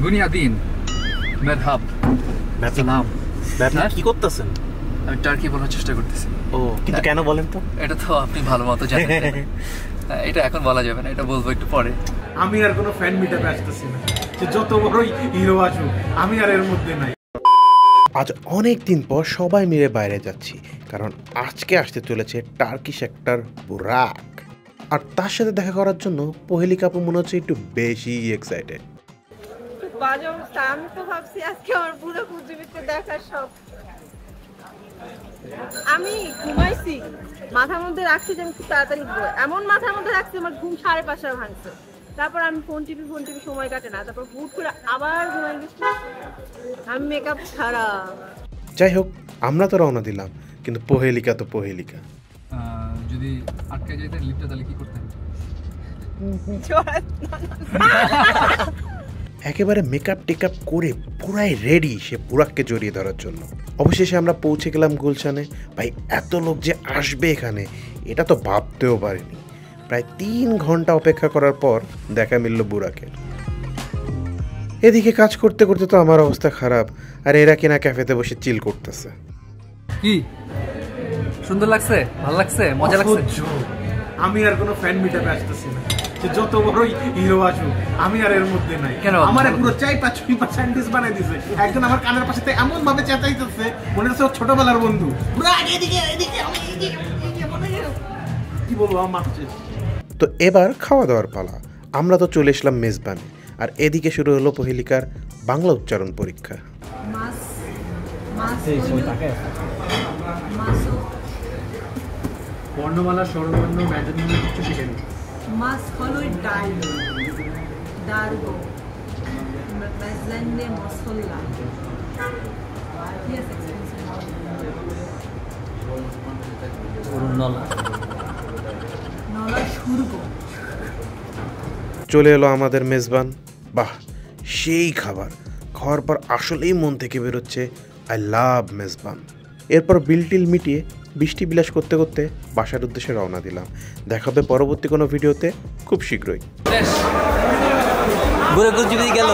বুনিয়াদিন মেরহাব সালাম। আপনি কি করতেছেন? আমি টার্কি বলার চেষ্টা করতেছি। ও কিন্তু কেন বলেন তো? এটা তো আপনি ভালো মতো জানেন। এটা এখন বলা যাবে না, এটা বলবো একটু পরে। আমি আর কোনো ফ্যান মিটাপে আসতেছি না, যে যত বড়ই হিরো আসুক আমি আর এর মধ্যে নাই। আজ অনেক দিন পর সবাই মিলে বাইরে যাচ্ছি, কারণ আজকে আসতে চলেছে টার্কিশ অ্যাক্টর বুরাক। আর তার সাথে দেখা করার জন্য পহেলিকা আপু মনে হচ্ছে একটু বেশি এক্সাইটেড। আমি তো ভাবছি আজকে আমার পুরো পৃথিবীতে দেখার সব। আমি ঘুমাইছি, মাথার মধ্যে রাখছি যে আমি খুব তাড়াতাড়ি ঘুমাবো, এমন মাথার মধ্যে রাখছি আমার ঘুম 5:30 ভাঙছে। তারপর আমি ফোন টিপি সময় কাটে না, তারপর হুট করে আবার ঘুমাই গেছি আমি মেকআপ ছাড়া। যাই হোক, আমরা তো রওনা দিলাম, কিন্তু পহেলিকা তো পহেলিকা। যদি আটকে যাইতেন লিফটে তাহলে কি করতেন? একেবারে মেকআপ টেকআপ করে পুরাই রেডি সে বুরাককে জড়িয়ে ধরার জন্য। অবশেষে আমরা পৌঁছে গেলাম গুলশানে। ভাই, এত লোক যে আসবে এখানে এটা তো ভাবতেও পারিনি। প্রায় 3 ঘন্টা অপেক্ষা করার পর দেখা মিলল বুরাকের। এদিকে কাজ করতে করতে তো আমার অবস্থা খারাপ, আর এরা কিনা ক্যাফেতে বসে চিল করতেছে। কি সুন্দর লাগছে, ভালো লাগছে, মজা লাগছে। আমি আর কোনো ফ্যান মিটাপে আসতেছি না, যে যত বড়ই হিরো আসুক আমি আর এর মধ্যে নাই। কেন? আমার পুরো চাই পাঁচ স্যান্ডউইচ বানাই দিছে। একজন আমার কানের পাশে এমন ভাবে চেঁচাইতেছে মনে হচ্ছে ছোটবেলার বন্ধু। কি বলবো, আমার মাথা শেষ। তো এবার খাওয়া দাওয়ার পালা। আমরা তো চলে এসলাম মেজবানে, আর এদিকে শুরু হলো পহেলিকার বাংলা উচ্চারণ পরীক্ষা। বর্ণমালা, স্বরবর্ণ, ব্যঞ্জনবর্ণ কিছু শিখেনি। মাছ হলো ডাল, দারগো, মেজেন্ডে মশলা। Yes, expensive. নলা সুরগো। চলে এলো আমাদের মেজবান। বাহ, সেই খাবার খাওয়ার পর আসলেই মন থেকে বেরোচ্ছে আই লাভ মেজবান। এরপর বিল মিটিয়ে বৃষ্টি বিলাস করতে করতে বাসার উদ্দেশ্যে রওনা দিলাম। দেখাবে পরবর্তী কোনো ভিডিওতে খুব শীঘ্রই। গেল